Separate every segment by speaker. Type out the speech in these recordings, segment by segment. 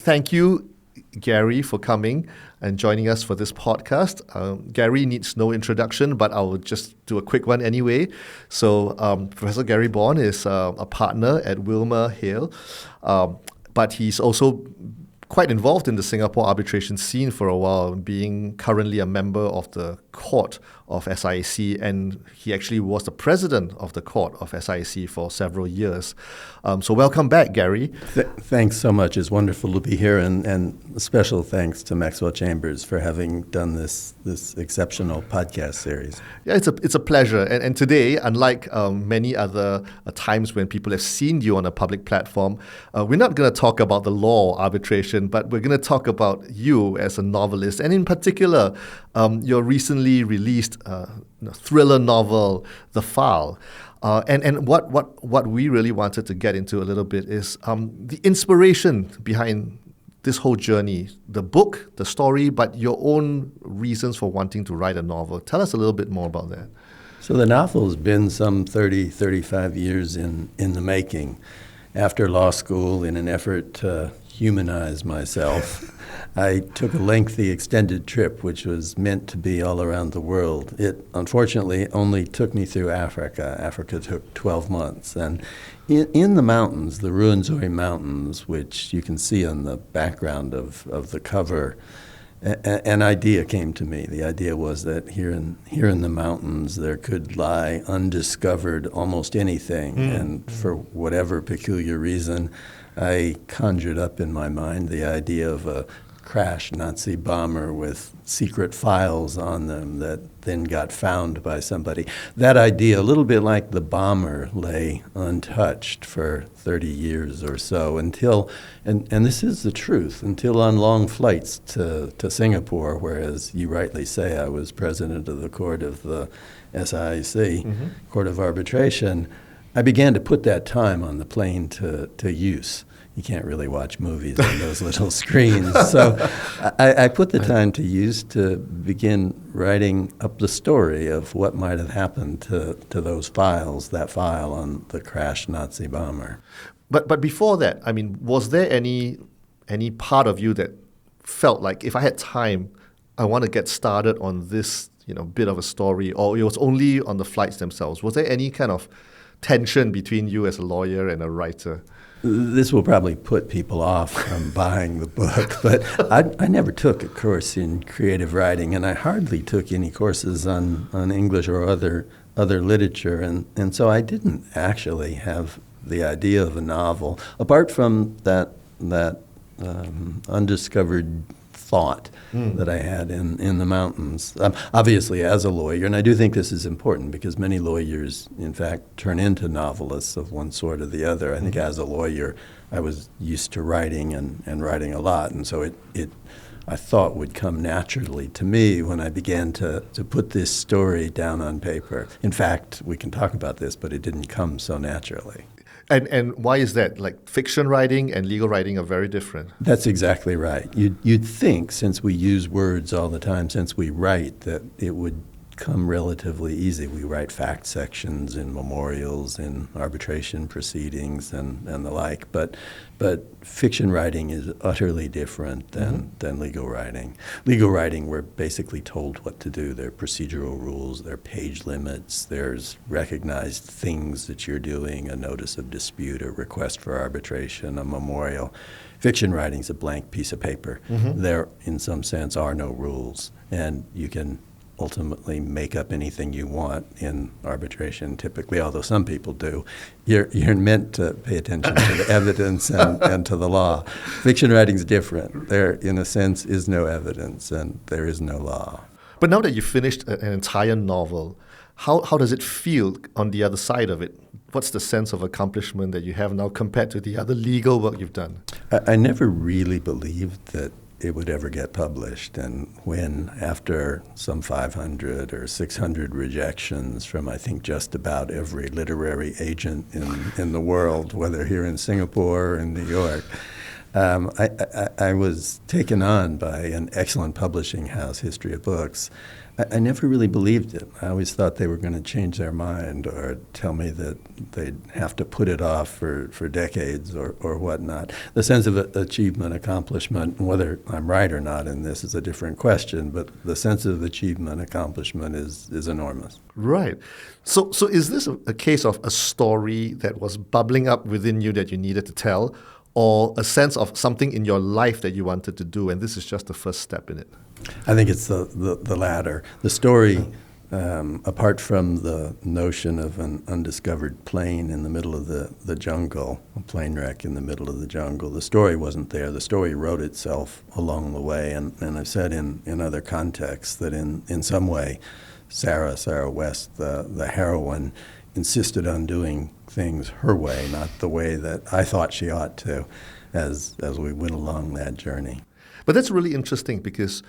Speaker 1: Thank you, Gary, for coming and joining us for this podcast. Gary needs no introduction, but I will just do a quick one anyway. So Professor Gary Bourne is a partner at Wilmer Hale, but he's also quite involved in the Singapore arbitration scene for a while, being currently a member of the court of SIAC, and he actually was the president of the court of SIAC for several years. So welcome back, Gary.
Speaker 2: Thanks so much. It's wonderful to be here, and special thanks to Maxwell Chambers for having done this exceptional podcast series.
Speaker 1: Yeah, it's a pleasure. And today, unlike many other times when people have seen you on a public platform, we're not going to talk about the law arbitration, but we're going to talk about you as a novelist, and in particular, your recently released thriller novel, The File. And what we really wanted to get into a little bit is the inspiration behind this whole journey, the book, the story, but your own reasons for wanting to write a novel. Tell us a little bit more about that.
Speaker 2: So the novel's been some 35 years in the making. After law school, in an effort to humanize myself, I took a lengthy extended trip, which was meant to be all around the world. It unfortunately only took me through Africa. Africa took 12 months. And in the mountains, the Ruwenzori Mountains, which you can see on the background of the cover, an idea came to me. The idea was that here in the mountains there could lie undiscovered almost anything. And for whatever peculiar reason, I conjured up in my mind the idea of a crashed Nazi bomber with secret files on them that then got found by somebody. That idea, a little bit like the bomber, lay untouched for 30 years or so until, and this is the truth, until on long flights to Singapore, where, as you rightly say, I was president of the court of the SIAC, Court of Arbitration, I began to put that time on the plane to use. You can't really watch movies on those little screens. So I put the time to use to begin writing up the story of what might have happened to those files, that file on the crashed Nazi bomber.
Speaker 1: But before that, I mean, was there any part of you that felt like, if I had time, I want to get started on this, bit of a story, or it was only on the flights themselves? Was there any kind of tension between you as a lawyer and a writer?
Speaker 2: This will probably put people off from buying the book, but I never took a course in creative writing, and I hardly took any courses on English or other literature, and so I didn't actually have the idea of a novel, apart from that undiscovered thought that I had in the mountains. Obviously, as a lawyer, and I do think this is important because many lawyers, in fact, turn into novelists of one sort or the other. I think as a lawyer, I was used to writing and writing a lot, and so it I thought would come naturally to me when I began to put this story down on paper. In fact, we can talk about this, but it didn't come so naturally.
Speaker 1: And why is that? Like, fiction writing and legal writing are very different.
Speaker 2: That's exactly right. You'd think, since we use words all the time, since we write, that it would come relatively easy. We write fact sections in memorials, in arbitration proceedings, and the like. But fiction writing is utterly different than legal writing. Legal writing, we're basically told what to do. There are procedural rules, there are page limits, there's recognized things that you're doing, a notice of dispute, a request for arbitration, a memorial. Fiction writing is a blank piece of paper. There, in some sense, are no rules, and you can ultimately make up anything you want in arbitration, typically, although some people do. You're meant to pay attention to the evidence and to the law. Fiction writing's different. There, in a sense, is no evidence and there is no law.
Speaker 1: But now that you've finished an entire novel, how does it feel on the other side of it? What's the sense of accomplishment that you have now compared to the other legal work you've done?
Speaker 2: I never really believed that it would ever get published. And when, after some 500 or 600 rejections from, I think, just about every literary agent in the world, whether here in Singapore or in New York, I was taken on by an excellent publishing house, History of Books. I never really believed it. I always thought they were going to change their mind or tell me that they'd have to put it off for decades or whatnot. The sense of achievement, accomplishment, and whether I'm right or not in this is a different question, but the sense of achievement, accomplishment is enormous.
Speaker 1: Right. So is this a case of a story that was bubbling up within you that you needed to tell, or a sense of something in your life that you wanted to do, and this is just the first step in it?
Speaker 2: I think it's the latter. The story, apart from the notion of an undiscovered plane in the middle of the jungle, a plane wreck in the middle of the jungle, the story wasn't there. The story wrote itself along the way, and I've said in other contexts that in some way, Sarah West, the heroine, insisted on doing things her way, not the way that I thought she ought to, as we went along that journey.
Speaker 1: But that's really interesting because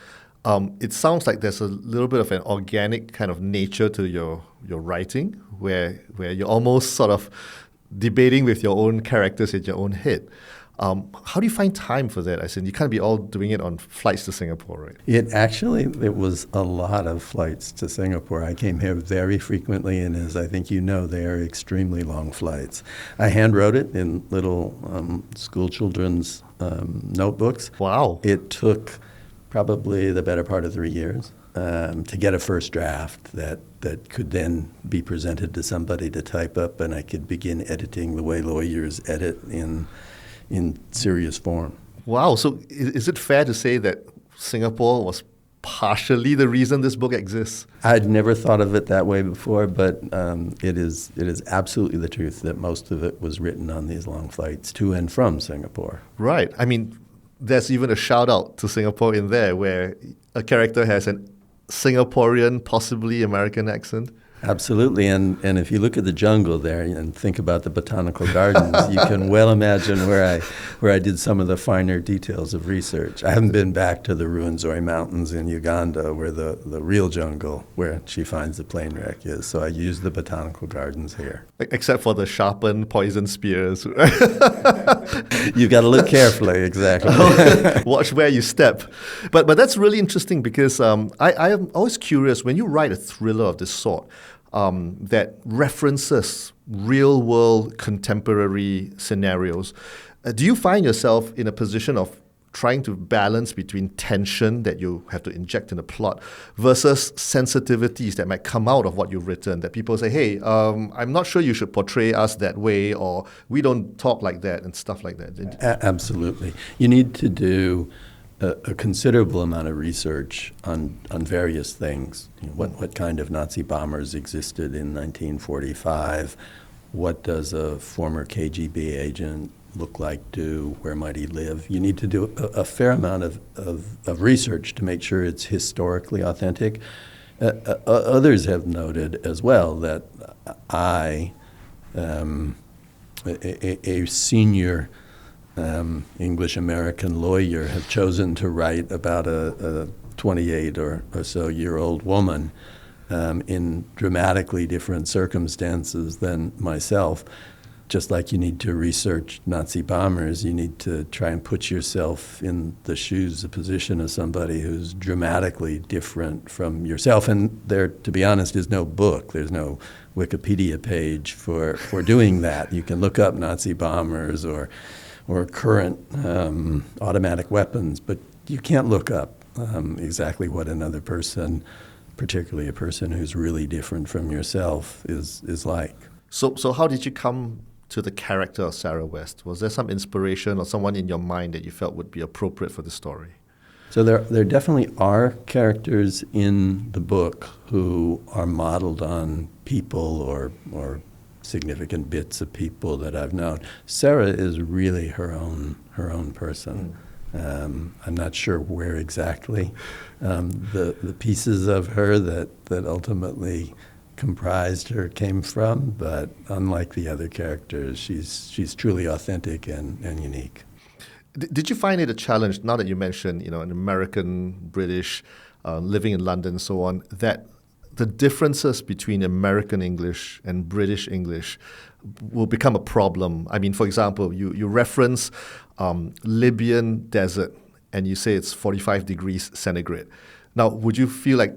Speaker 1: it sounds like there's a little bit of an organic kind of nature to your writing, where you're almost sort of debating with your own characters in your own head. How do you find time for that? I said, you can't be all doing it on flights to Singapore, right?
Speaker 2: It was a lot of flights to Singapore. I came here very frequently, and as I think you know, they are extremely long flights. I hand wrote it in little school children's notebooks.
Speaker 1: Wow.
Speaker 2: It took probably the better part of 3 years to get a first draft that could then be presented to somebody to type up, and I could begin editing the way lawyers edit in serious form. Wow.
Speaker 1: So is it fair to say that Singapore was partially the reason this book exists?
Speaker 2: I'd never thought of it that way before, but it is absolutely the truth that most of it was written on these long flights to and from Singapore.
Speaker 1: Right. I mean, there's even a shout out to Singapore in there where a character has an Singaporean, possibly American accent.
Speaker 2: Absolutely, and if you look at the jungle there and think about the botanical gardens, you can well imagine where I did some of the finer details of research. I haven't been back to the Ruwenzori Mountains in Uganda, where the real jungle, where she finds the plane wreck is. So I used the botanical gardens here.
Speaker 1: Except for the sharpened poison spears.
Speaker 2: You've got to look carefully, exactly.
Speaker 1: Watch where you step. But that's really interesting because I am always curious, when you write a thriller of this sort, that references real-world contemporary scenarios, do you find yourself in a position of trying to balance between tension that you have to inject in a plot versus sensitivities that might come out of what you've written, that people say, hey, I'm not sure you should portray us that way, or we don't talk like that, and stuff like that?
Speaker 2: Absolutely. You need to do a considerable amount of research on various things. You know, what kind of Nazi bombers existed in 1945? What does a former KGB agent look like, do? Where might he live? You need to do a fair amount of research to make sure it's historically authentic. Others have noted as well that I, a senior English-American lawyer, have chosen to write about a 28 or so year old woman in dramatically different circumstances than myself. Just like you need to research Nazi bombers, you need to try and put yourself in the shoes, the position of somebody who's dramatically different from yourself. And there, to be honest, is no book. There's no Wikipedia page for doing that. You can look up Nazi bombers or current automatic weapons, but you can't look up exactly what another person, particularly a person who's really different from yourself, is like.
Speaker 1: So how did you come to the character of Sarah West? Was there some inspiration or someone in your mind that you felt would be appropriate for the story?
Speaker 2: So there definitely are characters in the book who are modeled on people or significant bits of people that I've known. Sarah is really her own person. I'm not sure where exactly the pieces of her that ultimately comprised her came from, but unlike the other characters, she's truly authentic and unique.
Speaker 1: Did you find it a challenge, now that you mentioned, an American, British, living in London and so on, that the differences between American English and British English will become a problem? I mean, for example, you reference Libyan desert and you say it's 45 degrees centigrade. Now, would you feel like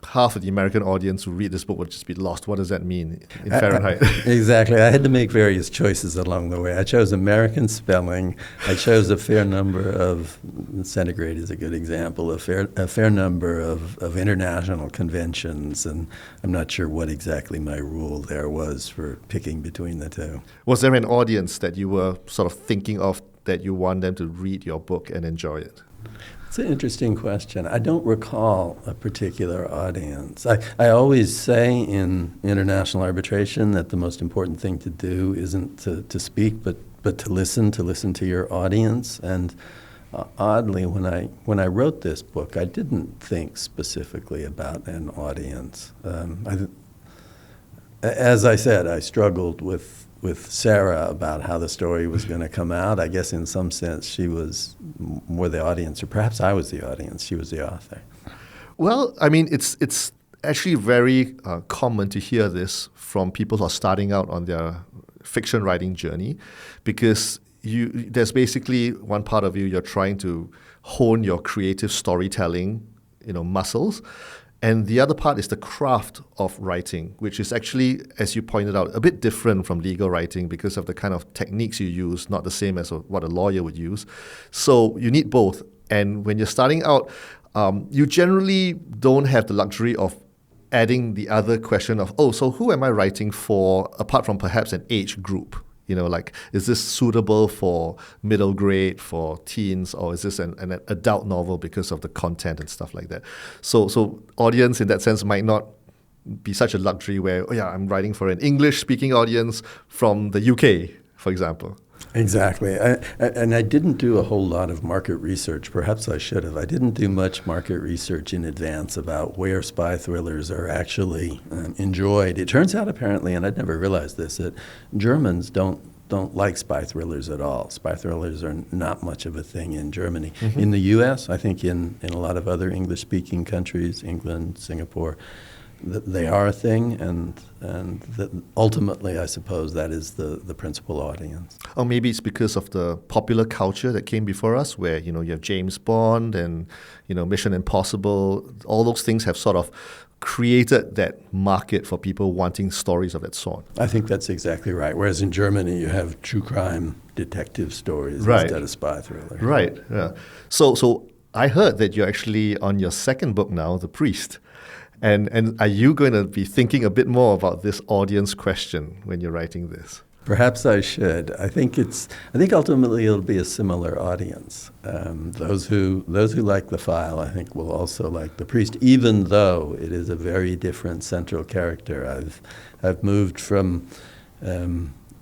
Speaker 1: half of the American audience who read this book would just be lost. What does that mean in Fahrenheit?
Speaker 2: Exactly. I had to make various choices along the way. I chose American spelling. I chose a fair number of, centigrade is a good example, a fair number of international conventions, and I'm not sure what exactly my rule there was for picking between the two.
Speaker 1: Was there an audience that you were sort of thinking of that you want them to read your book and enjoy it?
Speaker 2: It's an interesting question. I don't recall a particular audience. I always say in international arbitration that the most important thing to do isn't to speak, but to listen to your audience. And oddly, when I wrote this book, I didn't think specifically about an audience. As I said, I struggled with Sarah about how the story was going to come out. I guess in some sense she was more the audience, or perhaps I was the audience. She was the author.
Speaker 1: Well, I mean, it's actually very common to hear this from people who are starting out on their fiction writing journey, because there's basically one part of you're trying to hone your creative storytelling, muscles. And the other part is the craft of writing, which is actually, as you pointed out, a bit different from legal writing because of the kind of techniques you use, not the same as what a lawyer would use. So you need both. And when you're starting out, you generally don't have the luxury of adding the other question of, so who am I writing for, apart from perhaps an age group? Like, is this suitable for middle grade, for teens, or is this an adult novel because of the content and stuff like that? So audience in that sense might not be such a luxury where, I'm writing for an English-speaking audience from the UK, for example.
Speaker 2: Exactly. And I didn't do a whole lot of market research. Perhaps I should have. I didn't do much market research in advance about where spy thrillers are actually enjoyed. It turns out, apparently, and I'd never realized this, that Germans don't like spy thrillers at all. Spy thrillers are not much of a thing in Germany. Mm-hmm. In the U.S., I think in a lot of other English-speaking countries, England, Singapore, they are a thing, and ultimately, I suppose, that is the principal audience.
Speaker 1: Or maybe it's because of the popular culture that came before us, where you have James Bond and Mission Impossible. All those things have sort of created that market for people wanting stories of that sort.
Speaker 2: I think that's exactly right. Whereas in Germany, you have true crime detective stories instead of spy thriller.
Speaker 1: Right. Yeah. So I heard that you're actually on your second book now, The Priest. And are you going to be thinking a bit more about this audience question when you're writing this?
Speaker 2: Perhaps I should. I think ultimately it'll be a similar audience. Those who like the file, I think, will also like The Priest, even though it is a very different central character. I've moved from a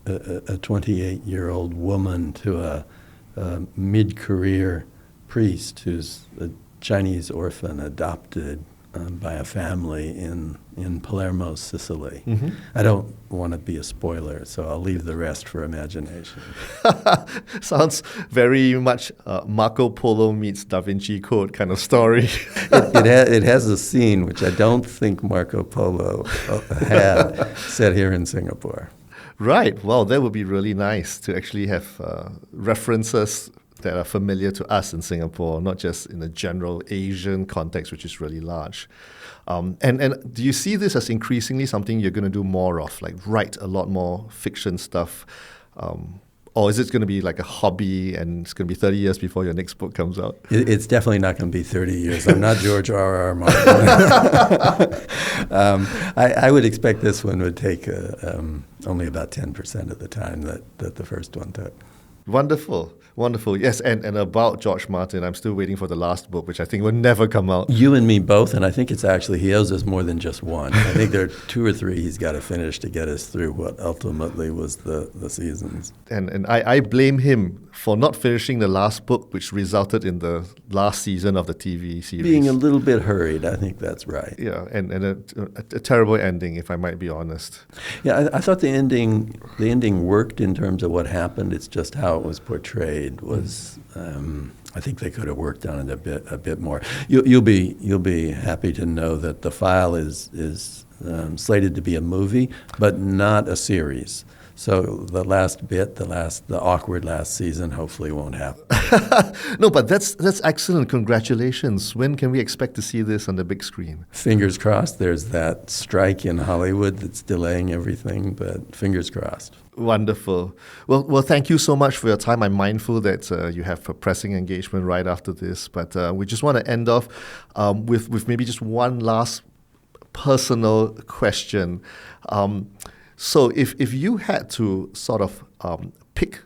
Speaker 2: 28-year-old woman to a mid-career priest who's a Chinese orphan adopted by a family in Palermo, Sicily. Mm-hmm. I don't want to be a spoiler, so I'll leave the rest for imagination.
Speaker 1: Sounds very much Marco Polo meets Da Vinci Code kind of story.
Speaker 2: It has a scene which I don't think Marco Polo had set here in Singapore.
Speaker 1: Right. Well, that would be really nice to actually have references that are familiar to us in Singapore, not just in the general Asian context, which is really large. And do you see this as increasingly something you're going to do more of, like write a lot more fiction stuff? Or is it going to be like a hobby and it's going to be 30 years before your next book comes out?
Speaker 2: It's definitely not going to be 30 years. I'm not George R.R. Martin. I would expect this one would take only about 10% of the time that the first one took.
Speaker 1: Wonderful. Yes, and about George Martin, I'm still waiting for the last book, which I think will never come out.
Speaker 2: You and me both, and I think it's actually, he owes us more than just one. I think there are 2 or 3 he's got to finish to get us through what ultimately was the seasons.
Speaker 1: And I blame him for not finishing the last book, which resulted in the last season of the TV series.
Speaker 2: Being a little bit hurried, I think that's right.
Speaker 1: Yeah, and a terrible ending, if I might be honest.
Speaker 2: Yeah, I thought the ending worked in terms of what happened. It's just how it was portrayed was. I think they could have worked on it a bit more. You'll be happy to know that the file is slated to be a movie, but not a series. So the last bit, the awkward last season, hopefully won't happen.
Speaker 1: No, but that's excellent. Congratulations. When can we expect to see this on the big screen?
Speaker 2: Fingers crossed. There's that strike in Hollywood that's delaying everything, but fingers crossed.
Speaker 1: Wonderful. Well, thank you so much for your time. I'm mindful that you have a pressing engagement right after this, but we just want to end off with maybe just one last personal question. So if you had to sort of pick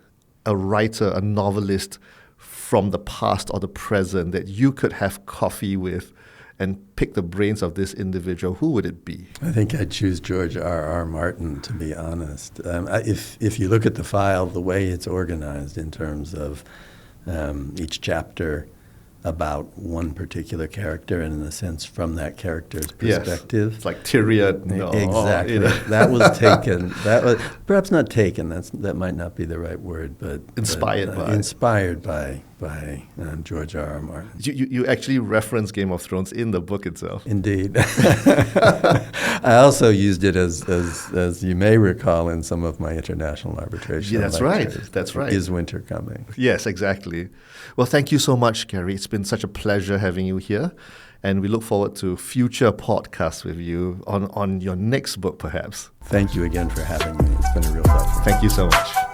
Speaker 1: a writer, a novelist from the past or the present that you could have coffee with and pick the brains of this individual, who would it be?
Speaker 2: I think I'd choose George R.R. Martin, to be honest. If you look at the file, the way it's organized in terms of each chapter about one particular character, and in a sense from that character's perspective.
Speaker 1: Yes. It's like Tyrion. No.
Speaker 2: Exactly. That was taken. That was perhaps not taken. That might not be the right word, but inspired by George R.R. Martin.
Speaker 1: You actually reference Game of Thrones in the book itself.
Speaker 2: Indeed. I also used it as you may recall in some of my international arbitration.
Speaker 1: Yeah, that's
Speaker 2: lectures.
Speaker 1: right. That's right.
Speaker 2: Is winter coming?
Speaker 1: Yes, exactly. Well, thank you so much, Gary. It's been such a pleasure having you here, and we look forward to future podcasts with you on your next book, perhaps.
Speaker 2: Thank you again for having me. It's been a real pleasure.
Speaker 1: Thank you so much.